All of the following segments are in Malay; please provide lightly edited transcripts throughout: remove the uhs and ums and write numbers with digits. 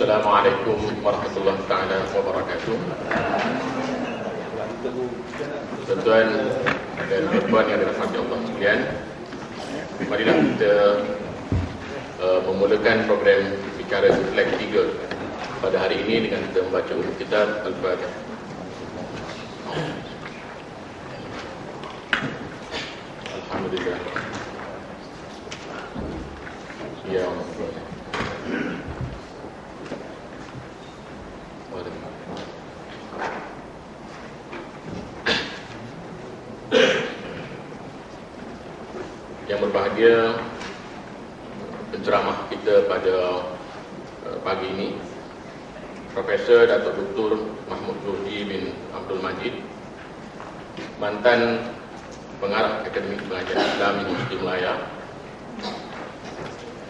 Assalamualaikum warahmatullahi taala wabarakatuh. Tuan-tuan dan puan yang dirahmati Allah sekalian, marilah kita memulakan program bicara Intelek 3 pada hari ini dengan kita membaca ulum kitab Al-Fatihah. Alhamdulillah. Ya Allah. Yang berbahagia, penceramah kita pada pagi ini, Profesor Datuk Dr. Mahmud Zuhdi bin Abdul Majid, mantan pengarah Akademik Pengajian Islam Universiti Melaya,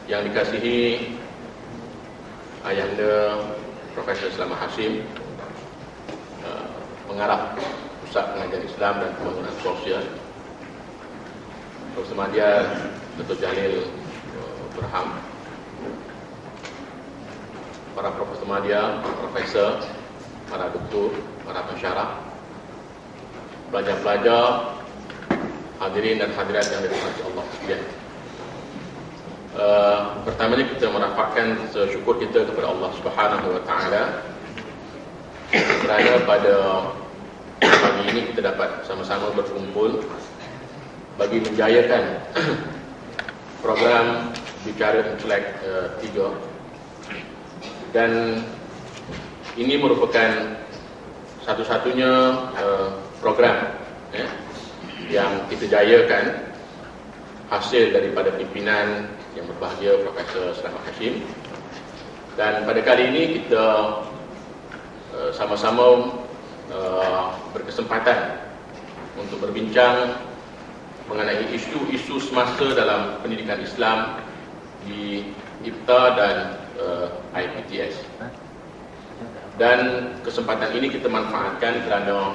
yang dikasihi ayahanda Profesor Selamat Hashim, pengarah Pusat Pengajian Islam dan Pembangunan Sosial, Profesor Madya Dr. Jalil Berham, para Profesor Madya, para Profesor, para doktor, para pensyarah, pelajar-pelajar, hadirin dan hadirat yang dirahmati Allah sekalian. Pertamanya kita merapatkan syukur kita kepada Allah Subhanahu wa taala kerana pada pagi ini kita dapat sama-sama berkumpul bagi menjayakan program bicara Intelek 3, dan ini merupakan satu-satunya program yang kita jayakan hasil daripada pimpinan yang berbahagia Profesor Selamat Hashim. Dan pada kali ini kita sama-sama berkesempatan untuk berbincang mengenai isu-isu semasa dalam pendidikan Islam di IPTA dan IPTS. Dan kesempatan ini kita manfaatkan kerana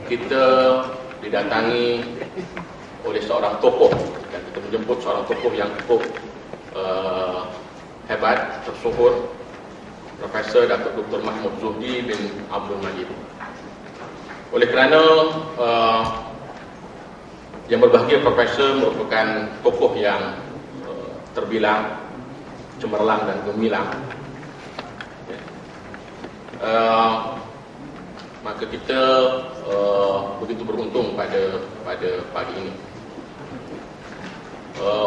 kita didatangi oleh seorang tokoh, dan kita menjemput seorang tokoh yang cukup hebat, tersohor, Profesor Datuk Dr. Mahmud Zuhdi bin Abdul Majid. Oleh kerana yang berbahagia Profesor merupakan tokoh yang terbilang cemerlang dan gemilang, maka kita begitu beruntung pada pagi ini.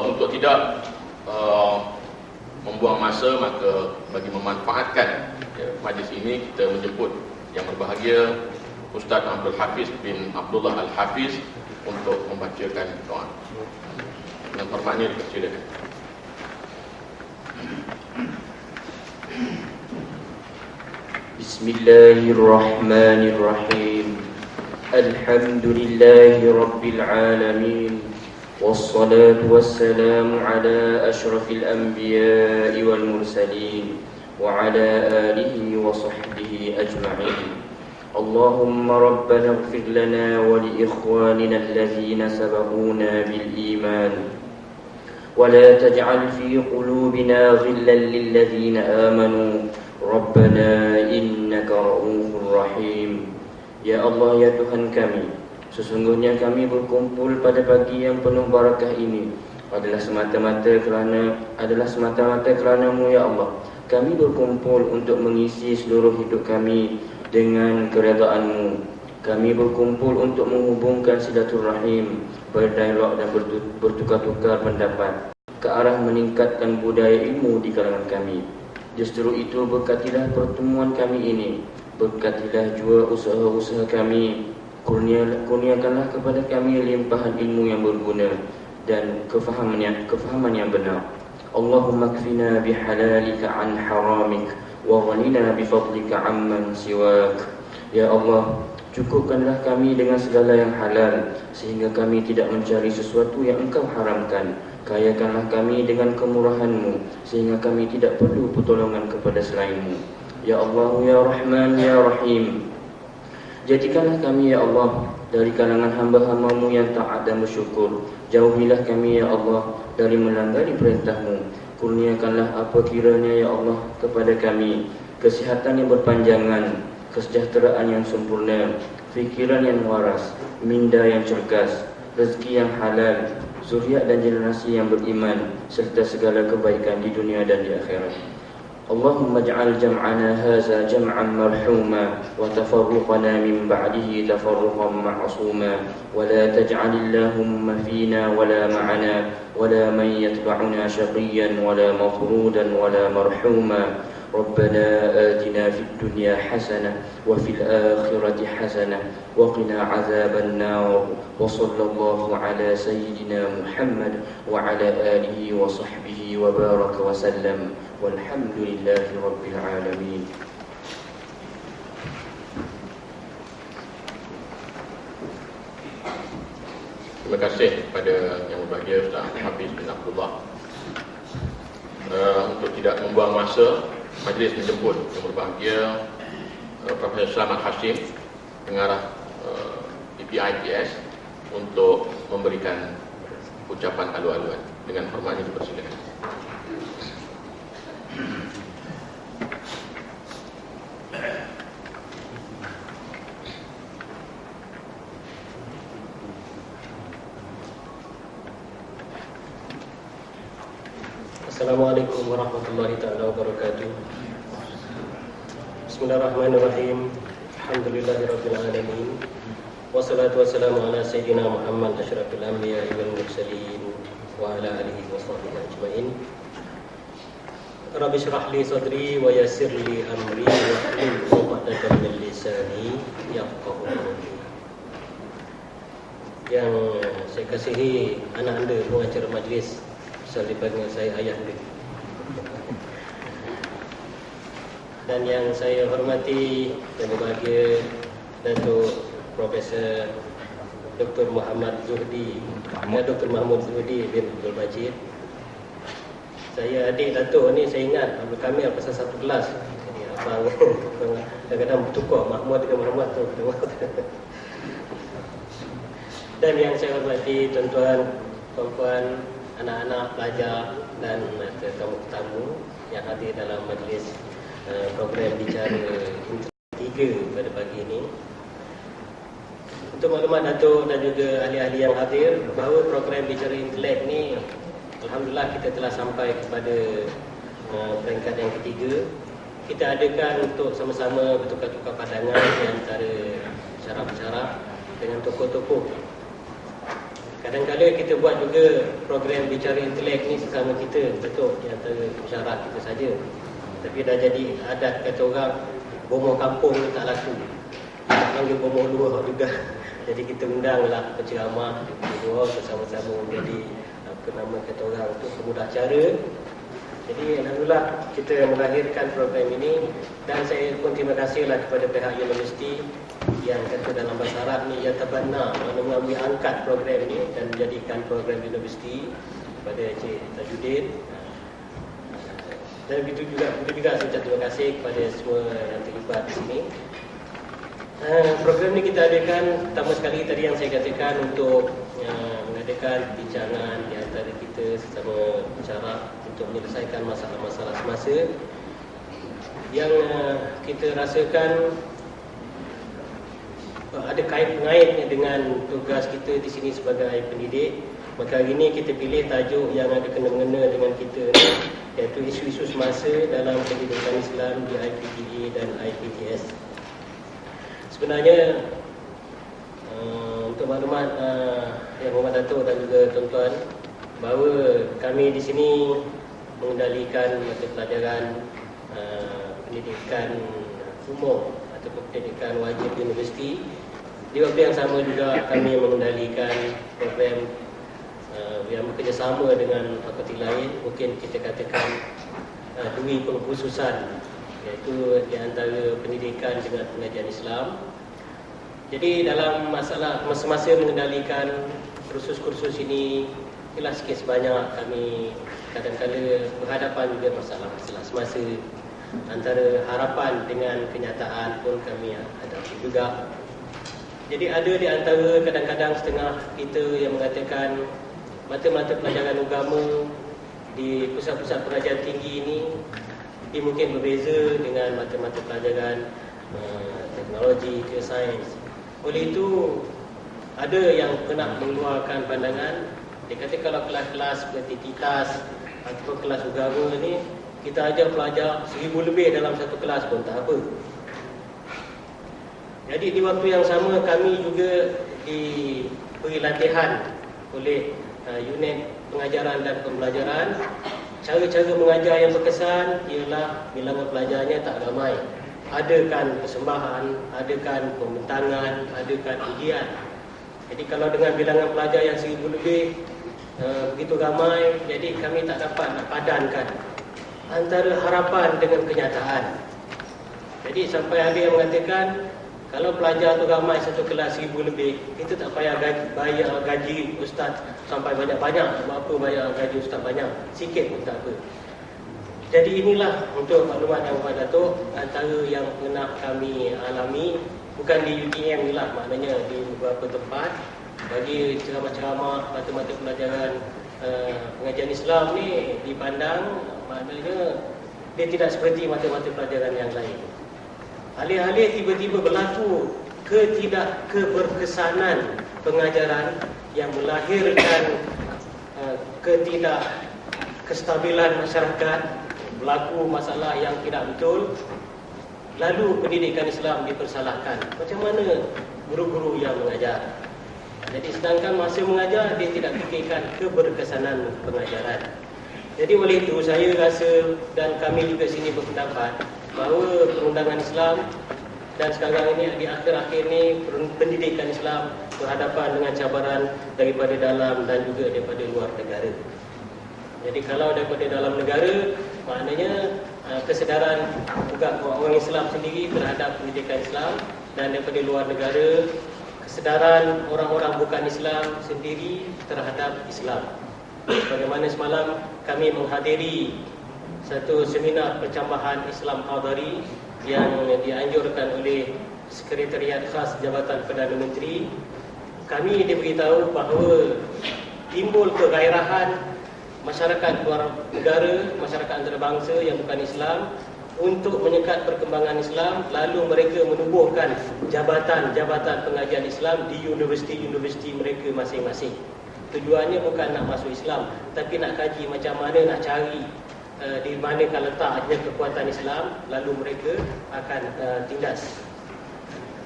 Untuk tidak membuang masa, maka bagi memanfaatkan majlis ini, kita menjemput yang berbahagia Ustaz Abdul Hafiz bin Abdullah Al-Hafiz untuk membacakan doa. Dengan hormatnya dipersilakan. Bismillahirrahmanirrahim. Alhamdulillahi Rabbil Alamin. Wassalatu wassalamu ala ashrafil anbiya'i wal mursalin wa ala alihi wa sahbihi ajma'in. Allahumma rabbana ighfir lana wa li ikhwanina alladhina sabaquna bil iman wa la taj'al fi qulubina ghillan lil ladzina amanu rabbana innaka ra'ufur rahim. Ya Allah, ya Tuhan kami, sesungguhnya kami berkumpul pada pagi yang penuh barakah ini adalah semata-mata kerana-Mu ya Allah. Kami berkumpul untuk mengisi seluruh hidup kami dengan keredaan-Mu. Kami berkumpul untuk menghubungkan silaturahim, berdialog dan bertukar-tukar pendapat ke arah meningkatkan budaya ilmu di kalangan kami. Justru itu, berkatilah pertemuan kami ini, berkatilah jua usaha-usaha kami, kurniakanlah kepada kami limpahan ilmu yang berguna dan kefahaman yang benar. Allahumma kfina bihalalika an haramik wa ghanina bifadlika amman siwak. Ya Allah, cukupkanlah kami dengan segala yang halal sehingga kami tidak mencari sesuatu yang Engkau haramkan. Kayakanlah kami dengan kemurahan-Mu sehingga kami tidak perlu pertolongan kepada selain-Mu. Ya Allah, ya Rahman, ya Rahim, jadikanlah kami ya Allah dari kalangan hamba-hamba-Mu yang taat dan bersyukur. Jauhilah kami ya Allah dari melanggari perintah-Mu. Kurniakanlah apa kiranya ya Allah kepada kami kesihatan yang berpanjangan, kesejahteraan yang sempurna, fikiran yang waras, minda yang cergas, rezeki yang halal, zuriat dan generasi yang beriman, serta segala kebaikan di dunia dan di akhirat. Allahumma ij'al jam'ana hadza jam'an marhuma wa tafarruqana min ba'dihi tafarruqan ma'suma wa la taj'al Allahumma fina wa la ma'ana wa la man yatba'una shaqiyyan wa la mafrudan wa la marhuma. ربنا آتنا في الدنيا حسنة وفي الآخرة حسنة وقنا عذاب النار وصلى الله على سيدنا محمد وعلى آله وصحبه وبارك وسلم والحمد لله رب العالمين. Terima kasih kepada yang berbahagia Ustaz Hafiz bin Abdullah. Untuk tidak membuang masa, majlis menjemput yang berbahagia Profesor Selamat Hashim, pengarah IPIPS, untuk memberikan ucapan halu-haluan. Dengan hormatnya dipersilakan. Assalamualaikum warahmatullahi taala wabarakatuh. Bismillahirrahmanirrahim. Alhamdulillahirabbil alamin. Wassalatu wassalamu ala sayyidina Muhammad asyrafil anbiya'i wal mursalin wa ala alihi washabbihi ajmain. Rabbi shrah li sadri wa yassir li amri wa hlul 'uqdatam min lisani yafqahu qawli. Yang saya kasihi anak anda pengacara majlis, selalu dipanggil saya ayah dia. Dan yang saya hormati dan berbahagia Datuk Profesor Dr. Muhammad Zuhdi, Dr. Mahmud Zuhdi bin Abdul Majid. Saya adik Datuk ni, saya ingat kami pasal satu kelas. Jadi abang kadang-kadang bertukar Mahmud dengan Muhammad tu. Dan yang saya hormati tuan-tuan, puan-puan, anak-anak pelajar dan tetamu-tetamu yang hadir dalam majlis program bicara Intelek 3 pada pagi ini. Untuk maklumat Datuk dan juga ahli-ahli yang hadir, bahawa program bicara Intelek ni alhamdulillah kita telah sampai kepada peringkat yang ketiga. Kita adakan untuk sama-sama bertukar-tukar pandangan di antara syarah-syarah dengan tokoh-tokoh. Kadang-kadang kita buat juga program bicara intelek ni sesama kita, betul, di antara syarah kita saja. Tapi dah jadi adat kata orang, bomoh kampung ni tak laku, kita panggil bomoh luar juga. Jadi kita undanglah penceramah dua bersama-sama menjadi apa nama kata orang tu pemudah cara. Jadi alhamdulillah kita melahirkan program ini. Dan saya pun terima kasihlah kepada pihak universiti yang kata dalam bahasa Arab ni ya tabanna, mengambil angkat program ini dan menjadikan program universiti kepada Encik Tajuddin. Dan begitu juga saya terima kasih kepada semua yang terlibat di sini. Program ini kita adakan pertama sekali tadi yang saya katakan untuk mengadakan bincangan di antara kita sesama bicara untuk menyelesaikan masalah-masalah semasa yang kita rasakan ada kait-mengaitnya dengan tugas kita di sini sebagai pendidik. Maka hari ini kita pilih tajuk yang ada kena-mengena dengan kita ni, iaitu isu-isu semasa dalam pendidikan Islam di IPTE dan IPTS. Sebenarnya untuk maklumat yang berhormat Datuk dan juga tuan-tuan, bahawa kami di sini mengendalikan mata pelajaran pendidikan umum ataupun pendidikan wajib universiti. Di waktu yang sama juga kami mengendalikan program yang bekerjasama dengan fakulti lain, mungkin kita katakan dui pengkhususan, iaitu di antara pendidikan dengan pengajian Islam. Jadi dalam masa-masa mengendalikan kursus-kursus ini, ialah sikit sebanyak kami kadang-kadang berhadapan juga masalah-masalah semasa. Antara harapan dengan kenyataan pun kami hadapi juga. Jadi ada di antara kadang-kadang setengah kita yang mengatakan mata-mata pelajaran agama di pusat-pusat pengajian tinggi ini dia mungkin berbeza dengan mata-mata pelajaran teknologi, sains. Oleh itu ada yang kena mengeluarkan pandangan. Dia kata kalau kelas-kelas seperti TITAS atau kelas agama ni kita ajar pelajar 1000 lebih dalam satu kelas pun tak apa. Jadi di waktu yang sama kami juga diberi latihan oleh unit pengajaran dan pembelajaran. Cara-cara mengajar yang berkesan ialah bilangan pelajarnya tak ramai. Adakan persembahan, adakan pembentangan, adakan ujian. Jadi kalau dengan bilangan pelajar yang 1000 lebih begitu ramai, jadi kami tak dapat nak padankan antara harapan dengan kenyataan. Jadi sampai ada yang mengatakan kalau pelajar tu ramai satu kelas 1000 lebih, kita tak payah bayar gaji ustaz sampai banyak-banyak. Sebab apa bayar gaji ustaz banyak? Sikit pun tak apa. Jadi inilah untuk maklumat yang Bapak Datuk, antara yang pernah kami alami, bukan di UTM ni lah, maknanya di beberapa tempat. Bagi ceramah-ceramah mata-mata pelajaran pengajian Islam ni dipandang, maknanya dia tidak seperti mata-mata pelajaran yang lain. Alih-alih tiba-tiba berlaku keberkesanan pengajaran yang melahirkan kestabilan masyarakat, berlaku masalah yang tidak betul, lalu pendidikan Islam dipersalahkan. Macam mana guru-guru yang mengajar? Jadi sedangkan masa mengajar dia tidak fikirkan keberkesanan pengajaran. Jadi oleh itu saya rasa dan kami juga sini berpendapat bahawa perundangan Islam dan sekarang ini di akhir-akhir ini pendidikan Islam berhadapan dengan cabaran daripada dalam dan juga daripada luar negara. Jadi kalau daripada dalam negara, maknanya kesedaran juga orang Islam sendiri terhadap pendidikan Islam, dan daripada luar negara kesedaran orang-orang bukan Islam sendiri terhadap Islam. Bagaimana semalam kami menghadiri satu seminar percambahan Islam Hadari yang dianjurkan oleh Sekretariat Khas Jabatan Perdana Menteri. Kami diberitahu bahawa timbul kegairahan masyarakat luar negara, masyarakat antarabangsa yang bukan Islam untuk menyekat perkembangan Islam, lalu mereka menubuhkan jabatan-jabatan pengajian Islam di universiti-universiti mereka masing-masing. Tujuannya bukan nak masuk Islam, tapi nak kaji macam mana nak cari di manakah letaknya kekuatan Islam, lalu mereka akan tindas.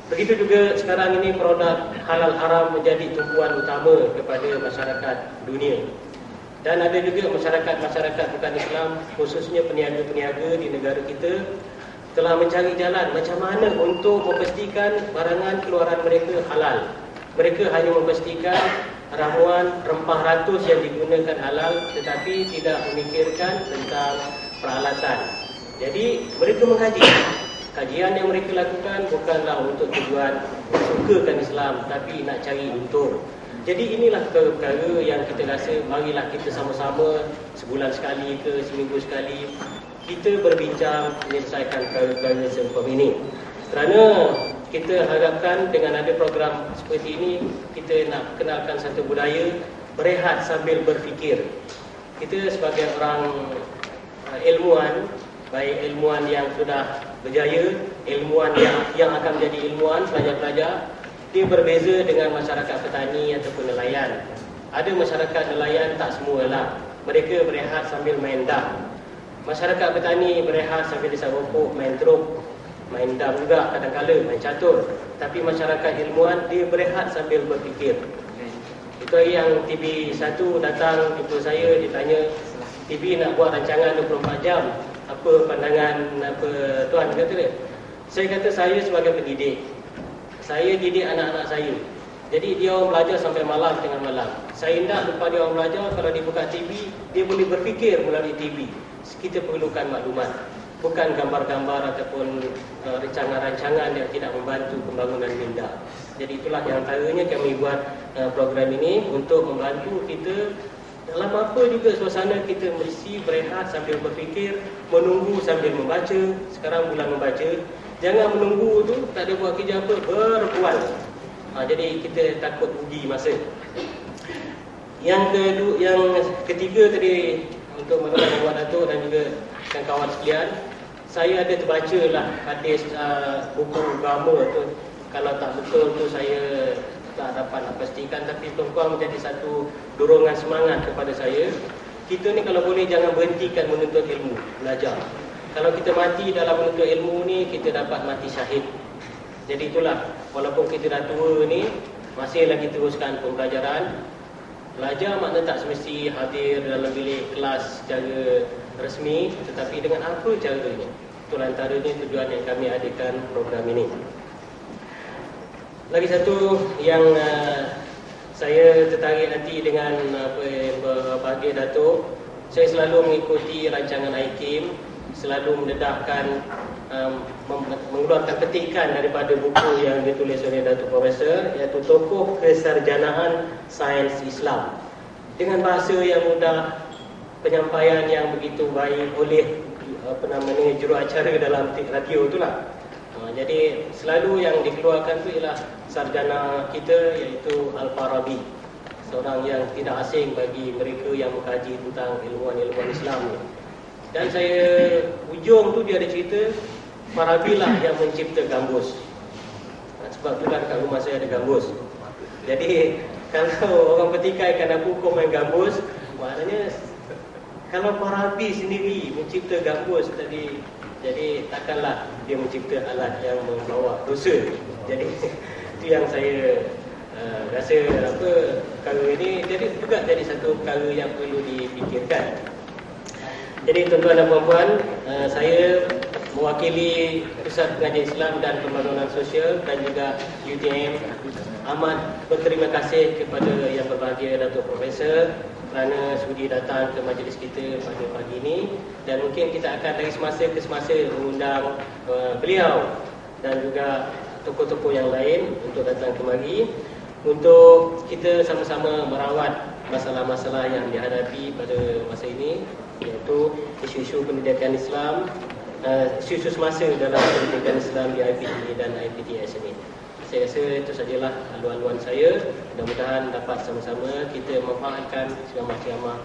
Begitu juga sekarang ini produk halal haram menjadi tumpuan utama kepada masyarakat dunia. Dan ada juga masyarakat-masyarakat bukan Islam, khususnya peniaga-peniaga di negara kita, telah mencari jalan macam mana untuk memastikan barangan keluaran mereka halal. Mereka hanya memastikan ramuan rempah ratus yang digunakan halal, tetapi tidak memikirkan tentang peralatan. Jadi mereka mengkaji. Kajian yang mereka lakukan bukanlah untuk tujuan sukakan Islam, tapi nak cari untung. Jadi inilah perkara yang kita rasa marilah kita sama-sama sebulan sekali ke seminggu sekali kita berbincang menyelesaikan perkara-perkara seumpama ini. Kerana kita harapkan dengan ada program seperti ini, kita nak kenalkan satu budaya berehat sambil berfikir. Kita sebagai orang ilmuwan, baik ilmuwan yang sudah berjaya, ilmuwan yang akan menjadi ilmuwan, pelajar-pelajar, dia berbeza dengan masyarakat petani ataupun nelayan. Ada masyarakat nelayan tak semualah, mereka berehat sambil main dam. Masyarakat petani berehat sambil isap rokok, main truk, main dam juga kadang-kadang, main catur. Tapi masyarakat ilmuwan dia berehat sambil berfikir. Itu hari yang TV1 datang jumpa saya, dia tanya, TV nak buat rancangan 24 jam, apa pandangan apa tuan, kata dia. Saya kata saya sebagai pendidik, saya didik anak-anak saya. Jadi dia orang belajar sampai malam tengah malam. Saya nak lepas dia orang belajar, kalau dia buka TV, dia boleh berfikir melalui TV. Kita perlukan maklumat, bukan gambar-gambar ataupun rancangan-rancangan yang tidak membantu pembangunan minda. Jadi itulah yang antaranya kami buat program ini untuk membantu kita dalam apa juga suasana kita mesti berehat sambil berfikir, menunggu sambil membaca. Sekarang bulan membaca, jangan menunggu tu tak ada buat kerja apa, berbual. Jadi kita takut rugi masa. Yang ketiga tadi untuk maklumat Muhammad Datuk dan juga kawan sekalian, saya ada terbacalah hadis buku agama tu. Kalau tak betul tu saya tak dapat nak pastikan, tapi tuan-tuan menjadi satu dorongan semangat kepada saya. Kita ni kalau boleh jangan berhentikan menuntut ilmu, belajar. Kalau kita mati dalam menuntut ilmu ni, kita dapat mati syahid. Jadi itulah, walaupun kita dah tua ni, masih lagi teruskan pembelajaran. Belajar makna tak semesti hadir dalam bilik kelas secara resmi, tetapi dengan apa caranya. Itulah antaranya tujuan yang kami adakan program ini. Lagi satu yang saya tertarik nanti dengan apa yang berbahagia Datuk, saya selalu mengikuti rancangan IKIM, selalu mendedahkan mengeluarkan petikan daripada buku yang ditulis oleh Datuk Profesor, iaitu Tokoh Kesarjanaan Sains Islam, dengan bahasa yang mudah, penyampaian yang begitu baik oleh juruacara dalam radio itulah. Jadi selalu yang dikeluarkan itu ialah sarjana kita, iaitu Al-Farabi, seorang yang tidak asing bagi mereka yang mengkaji tentang ilmuwan-ilmuwan Islam ni. Dan saya ujung tu dia ada cerita Farabi lah yang mencipta gambus. Sebab tu kan kat rumah saya ada gambus. Jadi kalau orang petikaikan aku kau main gambus, maknanya kalau Farabi sendiri mencipta gambus tadi, jadi takkanlah dia mencipta alat yang membawa dosa. Jadi itu yang saya rasa perkara ini juga jadi satu perkara yang perlu dipikirkan. Jadi tuan-tuan dan puan-puan, saya mewakili Pusat Pengajian Islam dan Pembangunan Sosial dan juga UTM amat berterima kasih kepada yang berbahagia Datuk Profesor kerana sudi datang ke majlis kita pada pagi ini, dan mungkin kita akan dari semasa ke semasa mengundang beliau dan juga tokoh-tokoh yang lain untuk datang kemari untuk kita sama-sama merawat masalah-masalah yang dihadapi pada masa ini, iaitu isu-isu pendidikan Islam, isu-isu semasa dalam pendidikan Islam di IPT dan IPTS ini. Saya rasa itu sajalah haluan-haluan saya. Mudah-mudahan dapat sama-sama kita memanfaatkan ceramah-ceramah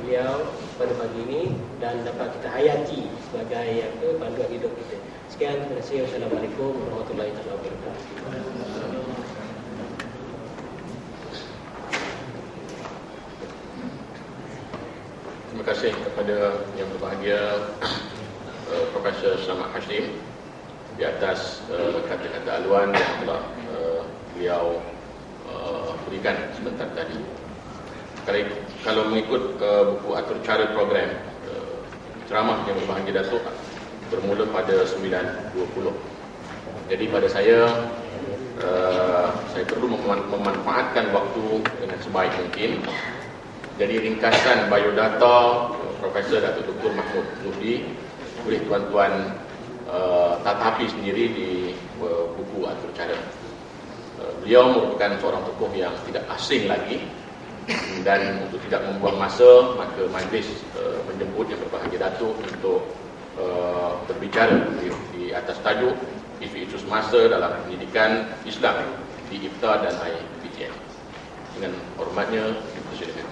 beliau pada pagi ini dan dapat kita hayati sebagai panduan hidup kita. Sekian, terima kasih. Wassalamualaikum warahmatullahi wabarakatuh. Terima kasih kepada yang berbahagia Profesor Selamat Hashim di atas kata-kata haluan yang telah beliau berikan sebentar tadi. Kalau mengikut buku atur cara program, ceramah yang berbahagia Datuk bermula pada 9.20. Jadi pada saya perlu memanfaatkan waktu dengan sebaik mungkin. Jadi ringkasan biodata Profesor Datuk Dr. Mahmud Zuhdi oleh tuan-tuan tatapi sendiri di buku atur cara. Beliau merupakan seorang tokoh yang tidak asing lagi, dan untuk tidak membuang masa, maka majlis menjemput yang berbahagia Datuk untuk berbicara di atas tajuk isu-isu semasa dalam pendidikan Islam di IFTA dan IPTS. Dengan hormatnya, dipersilakan.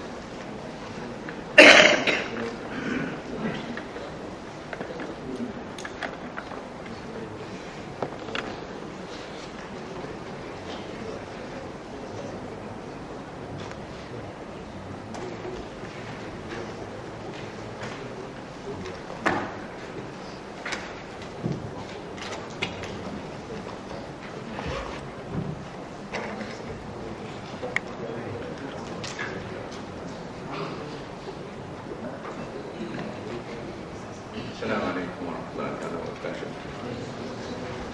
Assalamualaikum warahmatullahi wabarakatuh.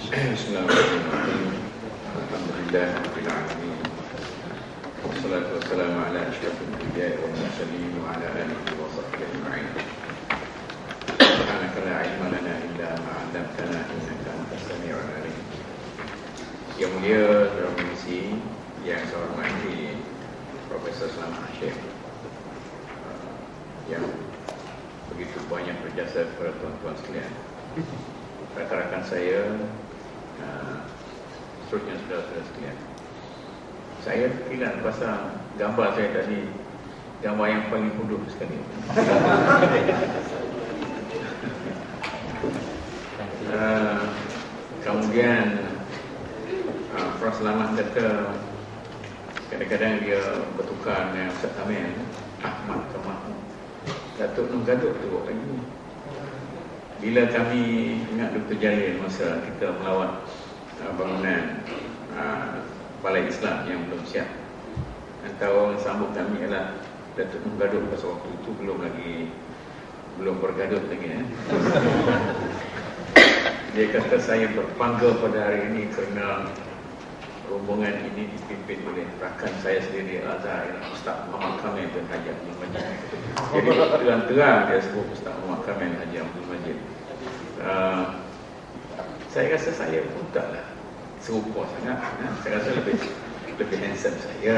Bismillahirrahmanirrahim. Alhamdulillahirabbil alamin. Wassalatu wassalamu ala asyrafil anbiya'i wal mursalin wa ala alihi wa sahbihi ajma'in. Subhanaka la ilma lana illa ma 'allamtana innaka antas sami'ul 'alim. Yang mulia Tuan Komisi yang saya hormati Profesor Selamat Hashim, yang begitu banyak berjasa kepada tuan-tuan sekalian, rakan-rakan saya, seterusnya saudara-saudara sekalian. Saya terkilan pasal gambar saya tadi gambar yang paling bodoh sekali. Kemudian Prof. Selamat kata kadang-kadang dia bertukar dengan Ustaz Kamil, Ahmad ke Mahmud. Datuk Nur Gaduh teruk lagi. Bila kami ingat Dr. Jalil masa kita melawat bangunan Balai Islam yang belum siap, antara orang sambut kami ialah Datuk Nur Gaduh. Pasal waktu itu belum bergaduh lagi. Dia kata saya berbangga pada hari ini kerana rombongan ini dipimpin oleh rakan saya sendiri, Azhar, Ustaz Muhammad Kamil bin Haji Abdul Majid. Jadi terang-terang dia sebut Ustaz Muhammad Kamil bin Haji Abdul Majid. Saya rasa saya pun taklah serupa sangat. Saya rasa lebih handsome saya.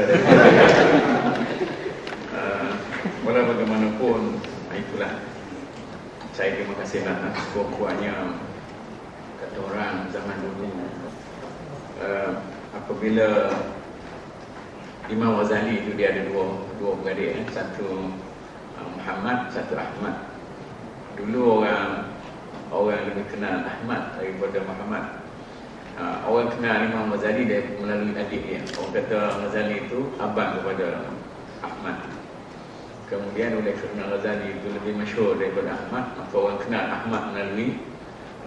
Walau bagaimanapun, itulah saya terima kasihlah sekurang-kurangnya kata orang zaman dulu. Apabila Imam Ghazali itu dia ada dua beradik, satu Muhammad, satu Ahmad. Dulu orang lebih kenal Ahmad daripada Muhammad. Orang kenal Imam Ghazali melalui adik dia. Orang kata Ghazali itu abang kepada Ahmad. Kemudian oleh kerana Ghazali itu lebih masyhur daripada Ahmad, maka orang kenal Ahmad melalui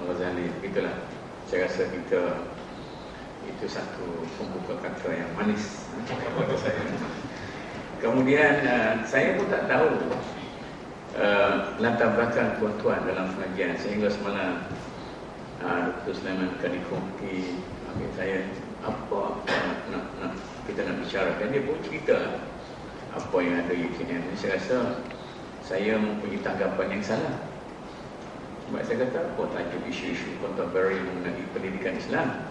Ghazali. Begitulah. Saya rasa itu satu pembuka kata yang manis kepada saya. Kemudian saya pun tak tahu latar belakang tuan-tuan dalam pengajian, sehingga semalam Dr. Sulaiman Kadikoki ambil saya apa kita nak bicarakan. Dia pun cerita apa yang ada UKM. Saya rasa saya mempunyai tanggapan yang salah. Sebab saya kata apa tajuk isu-isu contemporary mengenai pendidikan Islam.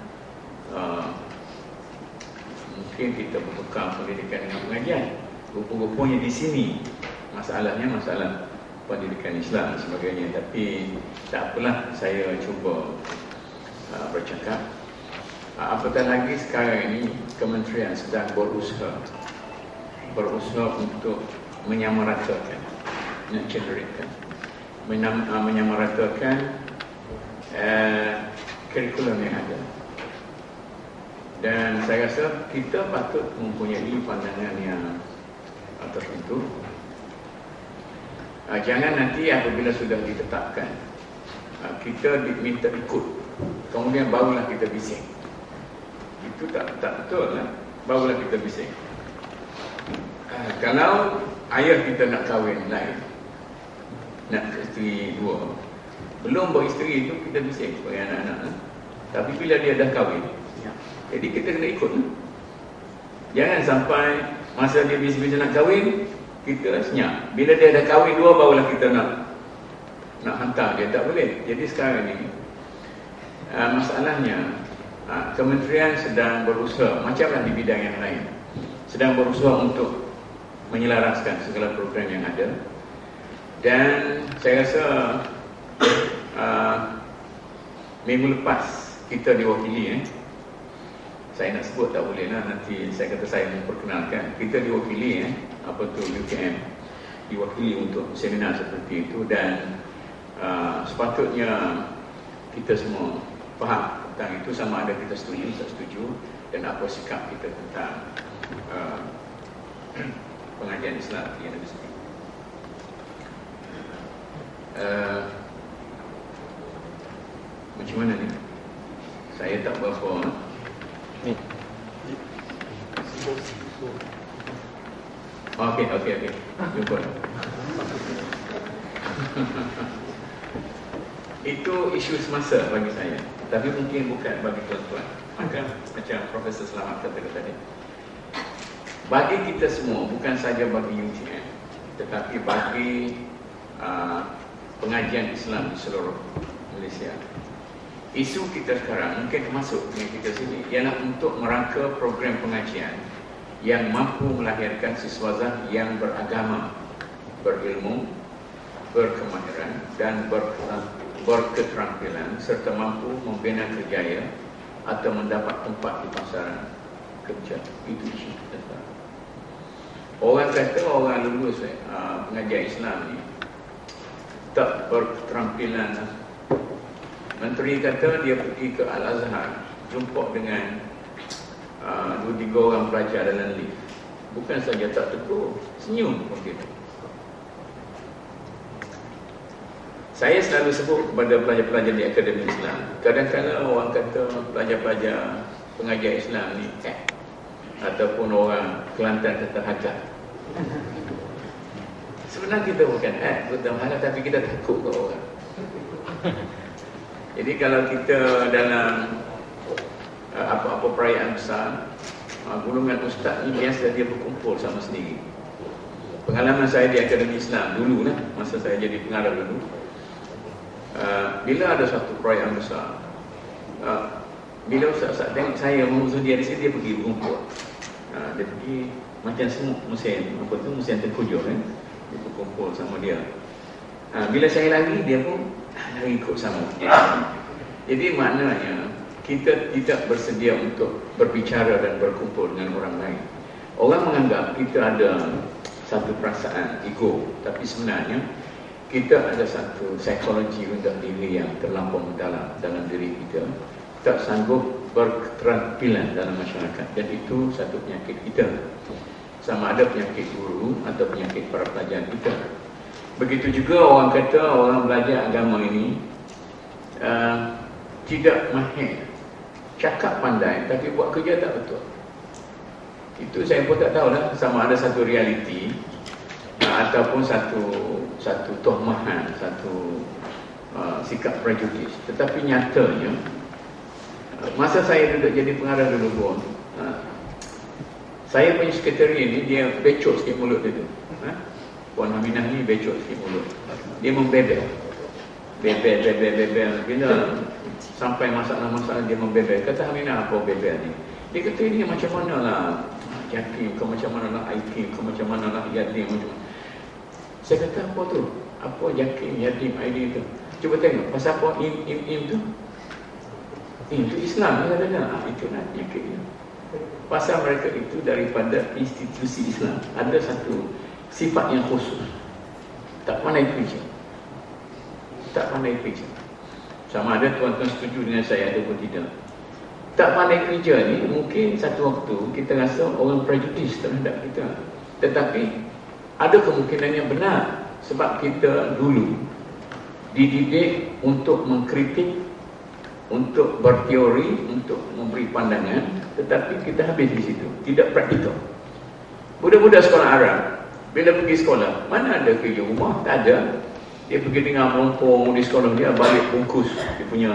Mungkin kita bertukar pendidikan dengan pengajian. Rupa-rupanya di sini masalahnya masalah pendidikan Islam dan sebagainya. Tapi tak apalah, saya cuba bercakap. Apatah lagi sekarang ini kementerian sedang berusaha untuk menyamaratakan, menyamaratakan kurikulum yang ada. Dan saya rasa kita patut mempunyai pandangan yang tertentu. Jangan nanti apabila sudah ditetapkan, kita diminta ikut, kemudian barulah kita bising. Itu tak betul lah. Barulah kita bising. Kalau ayah kita nak kahwin lain, nak isteri dua, belum beristeri itu kita bising sebagai anak-anak. Tapi bila dia dah kahwin, jadi kita kena ikut. Jangan sampai masa dia bising-bising nak kahwin, kita senyap. Bila dia dah kahwin dua, barulah kita nak hantar dia. Tak boleh. Jadi sekarang ni masalahnya kementerian sedang berusaha, macamlah di bidang yang lain, sedang berusaha untuk menyelaraskan segala program yang ada. Dan saya rasa minggu lepas kita diwakili, saya nak sebut tak boleh lah, nanti saya kata saya memperkenalkan. Kita diwakili apa tu UKM, diwakili untuk seminar seperti itu. Dan sepatutnya kita semua faham tentang itu, sama ada kita setuju, tak setuju, dan apa sikap kita tentang pengajian Islam di universiti. Macam mana ni? Saya tak berapa ni. Okey. Jumpa. Itu isu semasa bagi saya, tapi mungkin bukan bagi tuan-tuan. Maka macam Profesor Selamat kata tadi, bagi kita semua, bukan saja bagi UTM, tetapi bagi pengajian Islam di seluruh Malaysia, isu kita sekarang, mungkin termasuk dengan kita sini, ialah untuk merangka program pengajian yang mampu melahirkan siswazah yang beragama, berilmu, berkemahiran dan berketerampilan, serta mampu membina kerjaya atau mendapat tempat di pasaran kerja. Itu isu kita sekarang. Orang kata orang lulus pengajian Islam ni tak berketerampilan. Menteri kata dia pergi ke Al-Azhar, jumpa dengan 2-3 orang pelajar dalam lift. Bukan saja tak tegur, senyum pun dia. Saya selalu sebut kepada pelajar-pelajar di Akademi Islam, kadang-kadang orang kata pelajar-pelajar pengajian Islam ni ataupun orang Kelantan kata hajat. Sebenarnya kita bukan betul malah, tapi kita takut ke orang. Jadi kalau kita dalam apa-apa perayaan besar, golongan ustaz ni biasa dia berkumpul sama sendiri. Pengalaman saya di Akademi Islam dulu lah, masa saya jadi pengarah dulu, bila ada satu perayaan besar, bila ustaz-ustaz tengok saya mengurus dia di sini, dia pergi berkumpul. Dia pergi macam semut mesin terkujur kan, dia berkumpul sama dia. Bila saya lari, dia pun lari ikut sama dia. Jadi maknanya kita tidak bersedia untuk berbicara dan berkumpul dengan orang lain. Orang menganggap kita ada satu perasaan ego, tapi sebenarnya kita ada satu psikologi rendah diri yang terlampau mendalam dalam diri kita, tak sanggup berketerampilan dalam masyarakat, dan itu satu penyakit kita, sama ada penyakit guru atau penyakit para pelajar kita. Begitu juga orang kata orang belajar agama ini tidak mahir, cakap pandai tapi buat kerja tak betul. Itu saya pun tak tahulah sama ada satu realiti ataupun satu tohmahan, satu sikap prejudis. Tetapi nyatanya masa saya duduk jadi pengarah dulu pun, saya punya sekretari ni dia becok sikit mulut dia tu. Puan Aminah ni becok sikit mulut. Dia membebel. Bebel. Bila sampai masalah-masalah dia membebel. Kata Aminah, apa bebel ni? Dia kata ini macam mana lah Yatim, kau macam mana lah Aitim, kau macam mana lah Yatim, macam mana. Saya kata apa tu? Apa Yatim, Yatim, Aitim tu? Cuba tengok, pasal apa im tu? Itu Islam dia kata. Itu nak penyakit dia. Pasal mereka itu daripada institusi Islam, ada satu sifat yang khusus, tak pandai kerja. Tak pandai kerja. Sama ada tuan-tuan setuju dengan saya ataupun tidak. Tak pandai kerja ni mungkin satu waktu kita rasa orang prejudis terhadap kita, tetapi ada kemungkinan yang benar, sebab kita dulu dididik untuk mengkritik, untuk berteori, untuk memberi pandangan, tetapi kita habis di situ, tidak praktikal. Budak-budak sekolah Arab bila pergi sekolah, mana ada kerja rumah? Tak ada. Dia pergi dengan melompong di sekolah dia, balik bungkus dia punya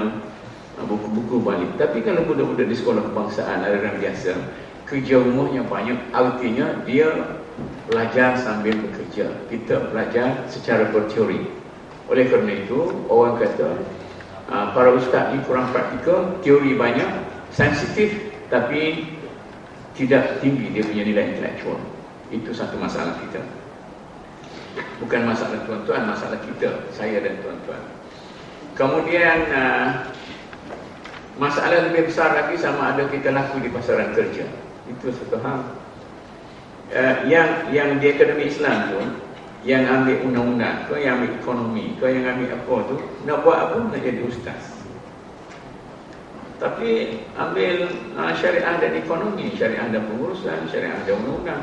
buku-buku balik. Tapi kalau budak-budak di sekolah kebangsaan, aliran biasa, kerja rumahnya banyak. Artinya dia belajar sambil bekerja. Kita belajar secara berteori. Oleh kerana itu, orang kata para ustaz ni kurang praktikal, teori banyak, sensitif, tapi tidak tinggi dia punya nilai intelektual. Itu satu masalah kita. Bukan masalah tuan-tuan, masalah kita, saya dan tuan-tuan. Kemudian masalah lebih besar lagi sama ada kita laku di pasaran kerja. Itu satu hal. Yang di Akademi Islam pun, yang ambil undang-undang, kau yang ambil ekonomi, kau yang ambil apa tu, nak buat apa? Nak jadi ustaz. Tapi ambil syariah dan ekonomi, syariah dan pengurusan, syariah dan undang-undang.